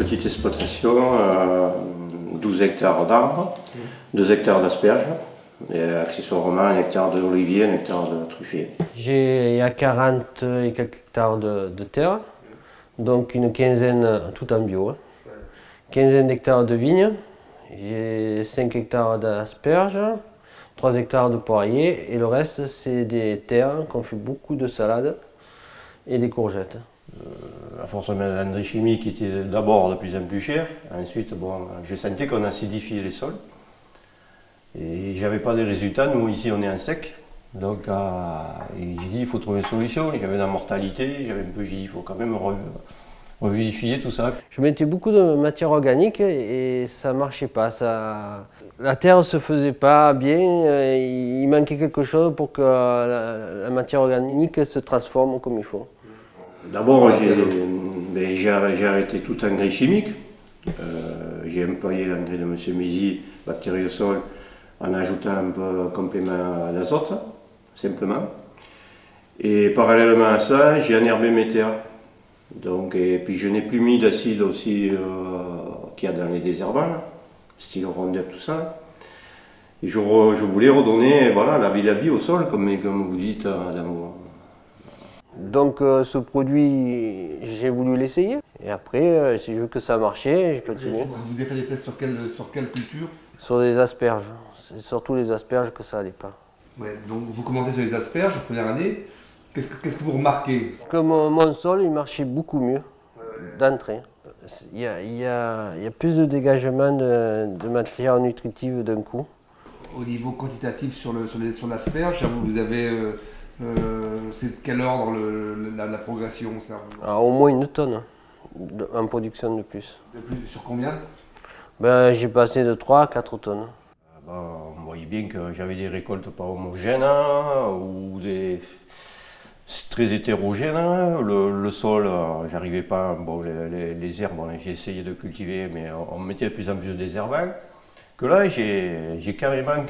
petite exploitation, 12 hectares d'arbres, 2 hectares d'asperges, et accessoirement 1 hectare d'olivier, 1 hectare de truffier. Il y a 40 et quelques hectares de terre, donc une quinzaine, tout en bio, hein. Quinzaine d'hectares de vignes, j'ai 5 hectares d'asperges, 3 hectares de poiriers, et le reste c'est des terres qu'on fait beaucoup de salades et des courgettes. À force de mettre l'engrais chimique qui était d'abord de plus en plus cher, ensuite bon, je sentais qu'on acidifiait les sols. Et j'avais pas de résultats, nous ici on est en sec, donc j'ai dit il faut trouver une solution, j'avais de la mortalité, j'ai dit il faut quand même revivifier tout ça. Je mettais beaucoup de matière organique et ça marchait pas, la terre se faisait pas bien, il manquait quelque chose pour que la matière organique se transforme comme il faut. D'abord j'ai arrêté tout engrais chimique, j'ai employé l'engrais de M. Mézy, bactériosol, en ajoutant un peu complément d'azote, simplement. Et parallèlement à ça, j'ai enherbé mes terres. Donc, et puis je n'ai plus mis d'acide aussi qu'il y a dans les désherbants, style Roundup, tout ça. Et je voulais redonner voilà, la vie au sol, comme vous dites dans vos... Donc ce produit, j'ai voulu l'essayer. Et après, si je veux que ça marchait, j'ai continué. Vous avez fait des tests sur quelle culture? Sur les asperges. C'est surtout les asperges que ça n'allait pas. Ouais, donc vous commencez sur les asperges, la première année. Qu'est-ce que vous remarquez? Que mon sol, il marchait beaucoup mieux d'entrée. Il y a plus de dégagement de matière nutritive d'un coup. Au niveau quantitatif sur l'asperge, vous avez... c'est de quel ordre la progression ça? Alors, au moins 1 tonne en production de plus. De plus sur combien? Ben, j'ai passé de 3 à 4 tonnes. On voyait bien que j'avais des récoltes pas homogènes ou c'est très hétérogène. Le sol, j'arrivais pas. Bon, les herbes, j'ai essayé de cultiver, mais on mettait de plus en plus de désherbants. Que là, j'ai carrément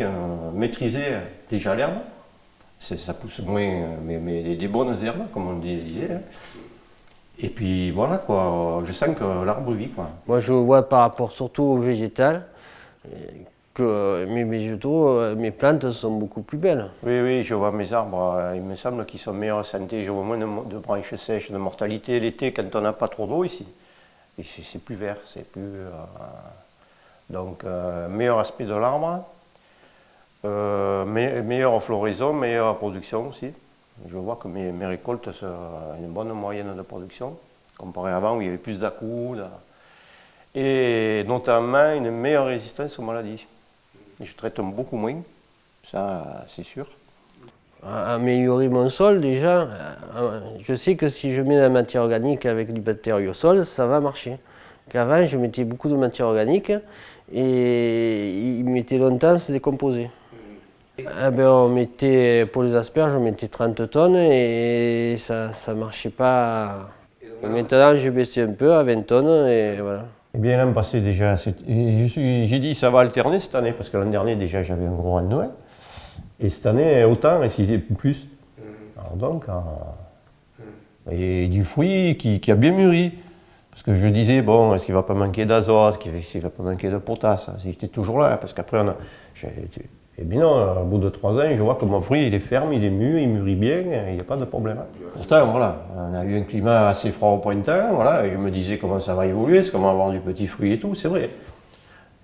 maîtrisé déjà l'herbe. Ça pousse moins, mais des bonnes herbes, comme on disait. Et puis voilà, quoi, je sens que l'arbre vit, quoi. Moi, je vois par rapport surtout au végétal, que mes plantes sont beaucoup plus belles. Oui, je vois mes arbres, il me semble qu'ils sont meilleurs en santé. Je vois moins de branches sèches, de mortalité l'été quand on n'a pas trop d'eau ici. Et c'est plus vert, c'est plus... donc, meilleur aspect de l'arbre, meilleure floraison, meilleure production aussi. Je vois que mes récoltes ont une bonne moyenne de production, comparé à avant où il y avait plus d'à-coups. Et notamment une meilleure résistance aux maladies. Je traite beaucoup moins, ça c'est sûr. Améliorer mon sol déjà, je sais que si je mets la matière organique avec du bactériosol, ça va marcher. Qu'avant je mettais beaucoup de matière organique et il mettait longtemps à se décomposer. On mettait, pour les asperges, on mettait 30 tonnes et ça ne marchait pas. Et maintenant, j'ai baissé un peu à 20 tonnes et voilà. Eh bien, l'an passé déjà, j'ai dit ça va alterner cette année, parce que l'an dernier déjà j'avais un gros rendement. Et cette année, autant, et si plus. Alors donc, et du fruit qui a bien mûri. Parce que je disais, bon, est-ce qu'il ne va pas manquer d'azote, est-ce qu'il ne va pas manquer de potasse? J'étais toujours là, parce qu'après, et bien non, au bout de 3 ans, je vois que mon fruit, il est ferme, il est mûr, il mûrit bien, il n'y a pas de problème. Pourtant, voilà, on a eu un climat assez froid au printemps, voilà, et je me disais comment ça va évoluer, est-ce qu'on va avoir du petit fruit et tout, c'est vrai.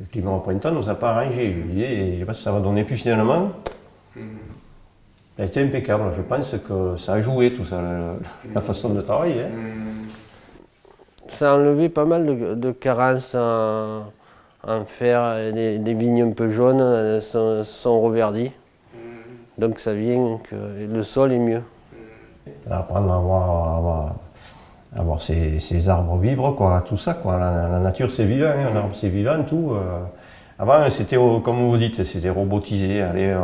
Le climat au printemps ne nous a pas arrangé, je disais, je ne sais pas si ça va donner, puis finalement, il a été impeccable. Je pense que ça a joué tout ça, la façon de travailler. Ça a enlevé pas mal de carences en fer, les vignes un peu jaunes sont reverdis. Donc ça vient que le sol est mieux. Apprendre à voir ces arbres vivre, quoi, tout ça, quoi. La nature c'est vivant, un arbre c'est vivant, tout. Avant c'était, comme vous dites, c'était robotisé, allez,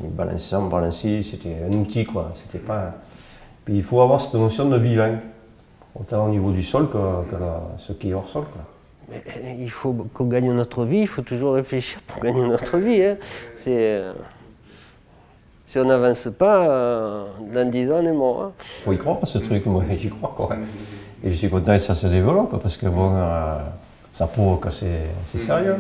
on balançait, c'était un outil, quoi. C'était pas... Puis il faut avoir cette notion de vivant, autant au niveau du sol que ce qui est hors sol, quoi. Mais il faut qu'on gagne notre vie, il faut toujours réfléchir pour gagner notre vie. Hein. Si on n'avance pas, dans 10 ans, on est mort. Hein. Faut y croire à ce truc, moi j'y crois quoi. Et je suis content que ça se développe parce que bon, ça prouve que c'est sérieux.